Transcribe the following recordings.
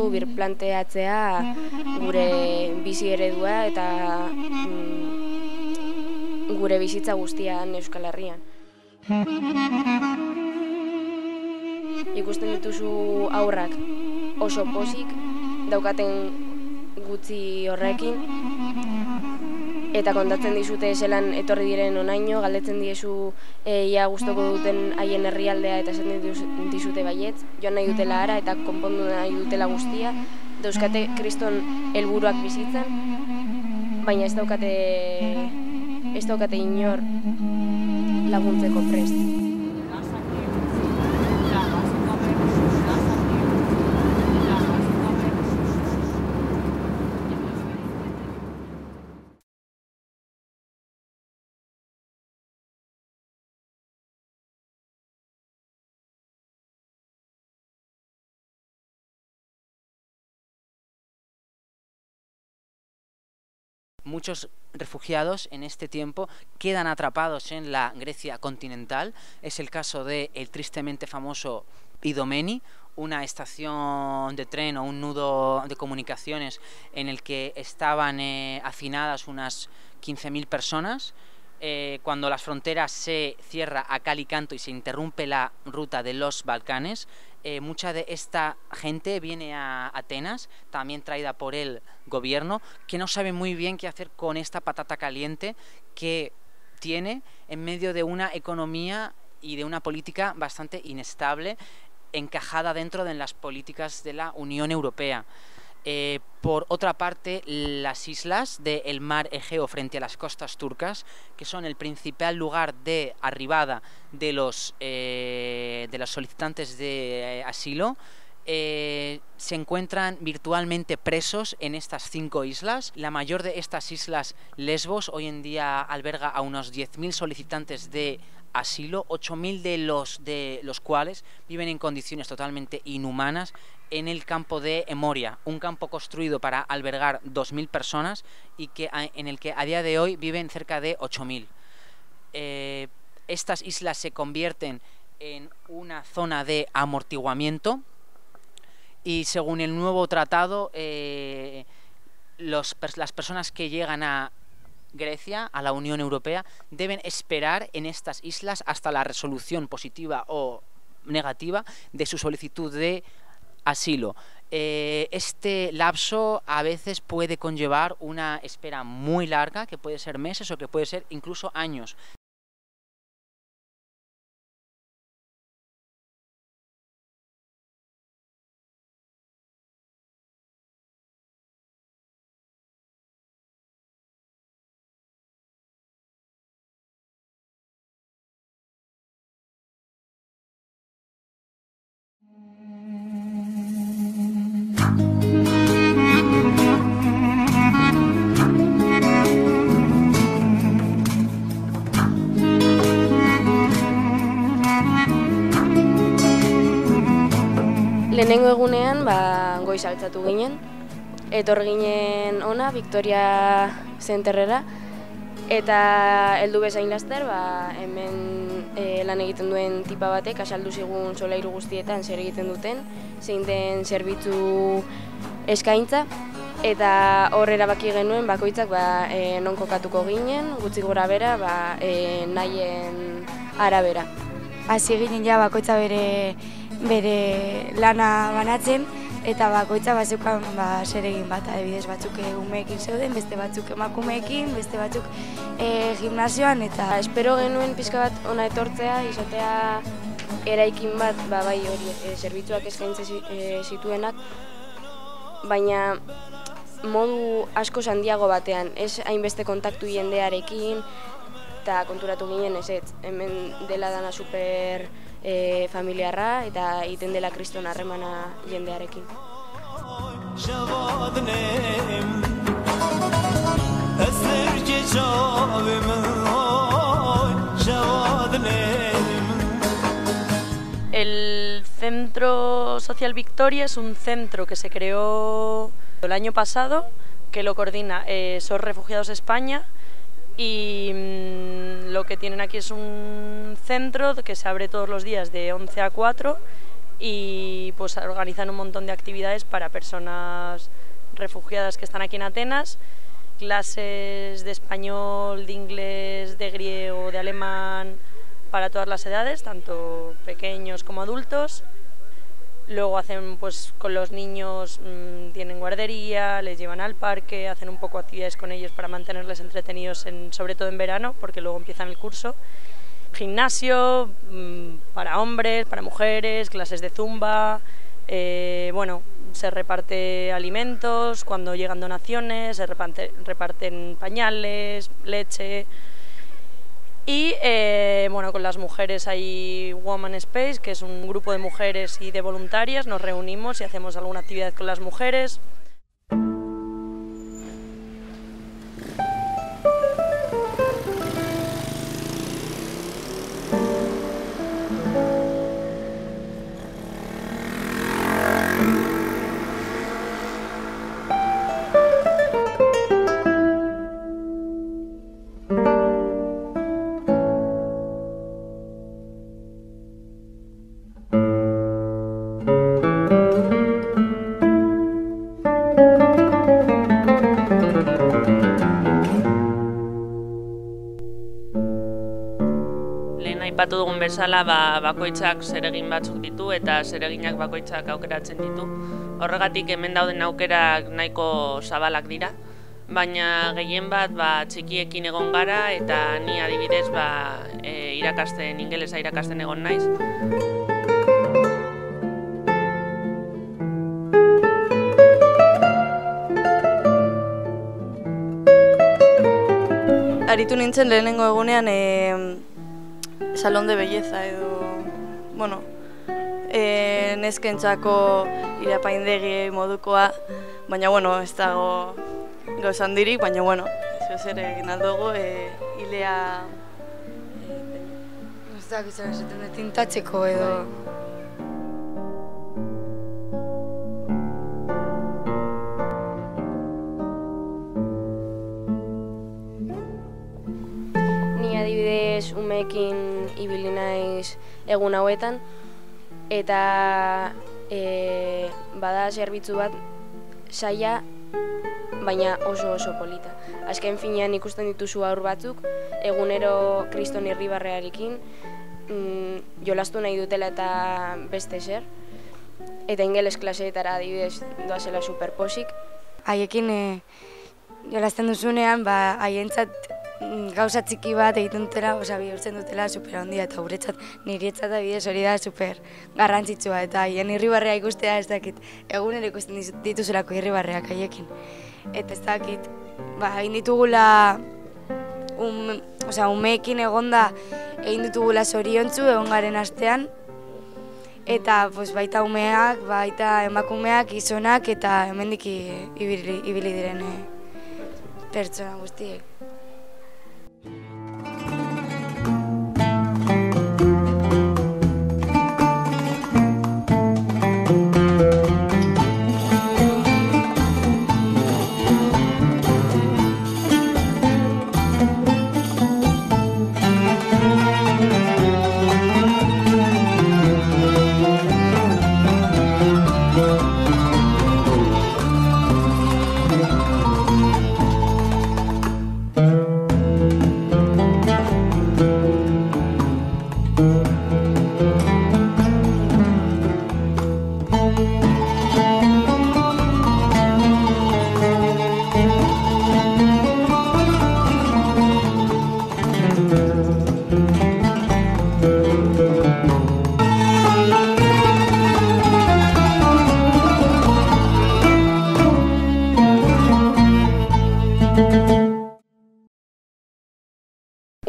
dugu birplanteatzea gure bizi eredua eta gure bizitza guztian Euskal Herrian. Ikusten dituzu aurrak oso pozik daukaten gutxi horrekin, eta kontatzen dizute zelan etorri diren onaino, galdetzen diezu ia gustoko duten haien herrialdea eta esaten dizute baietz, joan nahi dutela ara eta konpondu nahi dutela guztia, dauzkate kriston helburuak bizitzen, baina ez daukate inor laguntzeko prest. Muchos refugiados en este tiempo quedan atrapados en la Grecia continental. Es el caso del tristemente famoso Idomeni, una estación de tren o un nudo de comunicaciones en el que estaban hacinadas unas 15.000 personas. Cuando las fronteras se cierra a cal y canto y se interrumpe la ruta de los Balcanes, mucha de esta gente viene a Atenas, también traída por el gobierno, que no sabe muy bien qué hacer con esta patata caliente que tiene en medio de una economía y de una política bastante inestable, encajada dentro de las políticas de la Unión Europea. Por otra parte, las islas del mar Egeo frente a las costas turcas, que son el principal lugar de arribada de los solicitantes de asilo, se encuentran virtualmente presos en estas 5 islas. La mayor de estas islas, Lesbos, hoy en día alberga a unos 10.000 solicitantes de asilo, 8.000 de los cuales viven en condiciones totalmente inhumanas en el campo de Emoria, un campo construido para albergar 2.000 personas y en el que a día de hoy viven cerca de 8.000. Estas islas se convierten en una zona de amortiguamiento y según el nuevo tratado, las personas que llegan a Grecia, a la Unión Europea, deben esperar en estas islas hasta la resolución positiva o negativa de su solicitud de asilo. Este lapso a veces puede conllevar una espera muy larga, que puede ser meses o que puede ser incluso años. Lehenengo egunean goiz altxatu ginen, etorri ginen ona, Victoria Zenterrera, eta heldu bezain laster, hemen lan egiten duen tipa batek asaldu zigun solairu guztietan zer egiten duten, zein den zerbitzu eskaintza, eta hor erabaki genuen bakoitzak non kokatuko ginen, gutxi gora bera, nahien arabera. Hasi ginen ja bakoitza bere lana banatzen, eta bakoitza bazeukan zer egin bat, adibidez batzuk umeekin zeuden, beste batzuk emakumeekin, beste batzuk gimnasioan, eta espero genuen pixka bat ona etortzea, izatea eraikin bat, bai hori, zerbitzuak eskaintzen zituenak, baina modu asko handiago batean, ez hainbeste kontaktu jendearekin, eta konturatu ginen hemen dela dana super familiarra eta egiten dela kriston harremana jendearekin. El Centro Social Victoria es un centro que se creó el año pasado, que lo coordina SOS Refugiados España, y lo que tienen aquí es un centro que se abre todos los días de 11 a 4 y pues organizan un montón de actividades para personas refugiadas que están aquí en Atenas, clases de español, de inglés, de griego, de alemán, para todas las edades, tanto pequeños como adultos. Luego hacen, pues con los niños, tienen guardería, les llevan al parque, hacen un poco actividades con ellos para mantenerles entretenidos, sobre todo en verano, porque luego empiezan el curso. Gimnasio para hombres, para mujeres, clases de zumba, bueno, se reparte alimentos, cuando llegan donaciones, se reparten pañales, leche. Y bueno, con las mujeres hay Woman Space, que es un grupo de mujeres y de voluntarias, nos reunimos y hacemos alguna actividad con las mujeres. Aipatu dugun bezala, bakoitzak zeregin batzuk ditu eta zereginak bakoitzak aukeratzen ditu. Horregatik hemen dauden aukerak nahiko zabalak dira, baina gehien bat txikiekin egon gara eta ni adibidez ingelesa irakasten egon naiz. Aritu nintzen lehenengo egunean salon de belleza edo, bueno, neskentzako irapaindegi modukoa, baina, bueno, ez dago gauza handirik, baina, bueno, ez ere egin aldugu, hilea... Ez da, gizara esaten dut tintatzeko edo... Adibidez, umeekin ibili naiz egun hauetan, eta bada zerbitzu bat saia, baina oso polita. Azken finean ikusten dituzu haur batzuk, egunero Kriston Irribarrearekin, jolastu nahi dutela eta beste zer, eta ingeles klaseetara adibidez doazela superposik. Haiekin jolasten duzunean, haientzat gauza txiki bat egiten dutela, bihurtzen dutela super handia, eta guretzat, niretzat adibidez hori da super garrantzitsua, eta haien irribarrea ikustea ez dakit, egunero ikusten dituzulako irribarreak haiekin. Eta ez dakit, egin ditugula, umeekin egonda, egin ditugula zoriontzu egon garen astean, eta baita umeak, baita emakumeak, gizonak, eta hemendik ibili diren pertsona guztiek.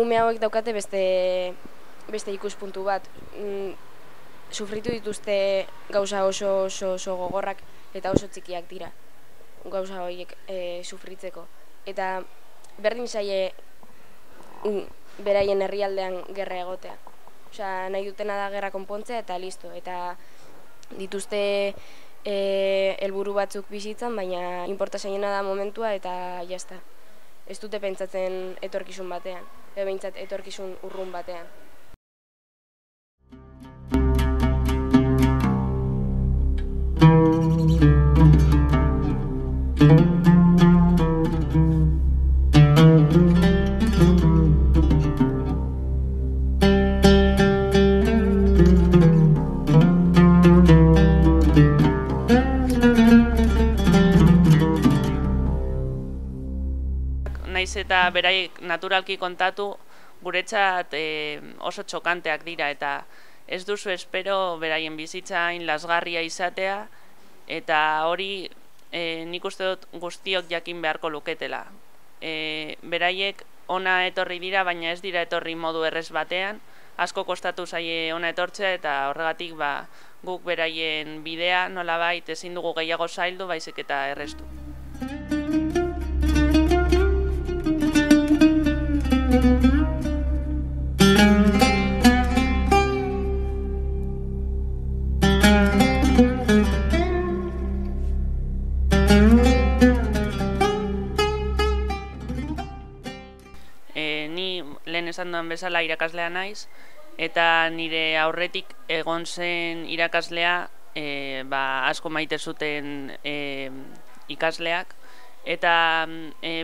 Ume hauek daukate beste ikuspuntu bat. Sufritu dituzte gauza oso gogorrak eta oso txikiak dira gauza horiek sufritzeko. Eta berdin zaie beraien herrialdean gerra egotea. Osea, nahi dutena da gerra konpontzea eta listo. Eta dituzte helburu batzuk bizitzan, baina inporta zaiena da momentua eta jazta. Ez dute pentsatzen etorkizun batean, edo behintzat etorkizun urrun batean. Naiz eta beraiek naturalki kontatu, guretzat oso txokanteak dira, eta ez duzu espero beraien bizitza hain lasgarria izatea, eta hori nik uste dut guztiok jakin beharko luketela. Beraiek ona etorri dira, baina ez dira etorri modu errez batean, asko kostatu zaie ona etortzea, eta horregatik guk beraien bidea nolabait ezin dugu gehiago zaildu, baizik eta errestu. Ni lehen esan duen bezala irakaslea naiz, eta nire aurretik egon zen irakaslea asko maite zuten ikasleak, eta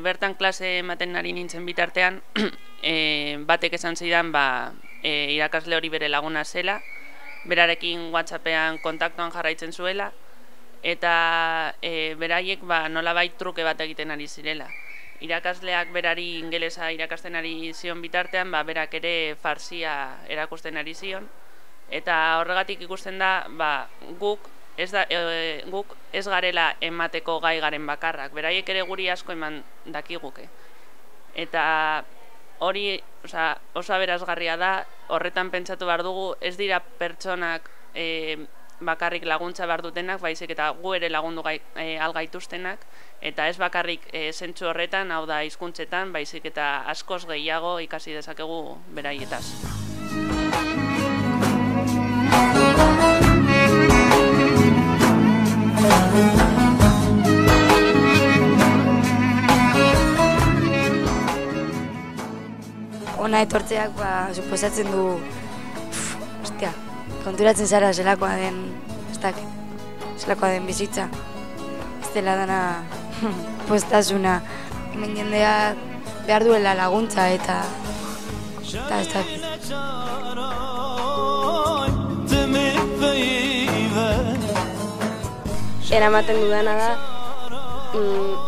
bertan klase ematen ari nintzen bitartean, batek esan zidan irakasle hori bere laguna zela, berarekin WhatsAppean kontaktuan jarraitzen zuela, eta beraiek nolabait truke bat egiten ari zirela. Irakasleak berari ingelesa irakasten ari zion bitartean, berak ere farsia erakusten ari zion, eta horregatik ikusten da guk ez garela emateko gai garen bakarrak, beraiek ere guri asko eman dakiguke. Eta hori oso aberasgarria da, horretan pentsatu behar dugu, ez dira pertsonak bakarrik laguntza behar dutenak, baizik eta gu ere lagundu algaituztenak, eta ez bakarrik zentzu horretan, hau da hizkuntzetan, baizik eta askoz gehiago ikasi dezakegu beraietaz. Ona etortzeak suposatzen du, konturatzen zara zelakoa den bizitza. Ez dela dana postasuna. Hemen jendea behar duela laguntza eta ez dakit. Eramaten dudana da,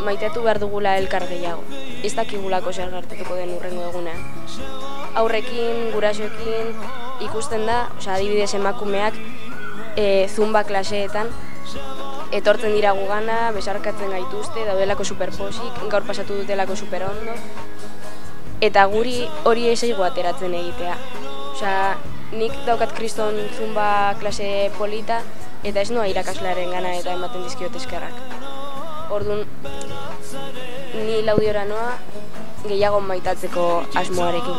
maiteatu behar dugula elkar gehiago. Ez dakigulako zer gertatuko den hurrengo egunean. Aurrekin, gurasoekin ikusten da, adibidez emakumeak zumba klaseetan etortzen dira gugana, besarkatzen gaituzte, daudelako superposik, gaur pasatu dutelako superondo, eta guri hori ez eigo ateratzen egitea. Nik daukat kriston zumba klase polita, eta ez noa irakaslearen gana eta ematen dizkiot eskerrak. Orduan, ni Laudiora noa gehiago maitatzeko asmoarekin.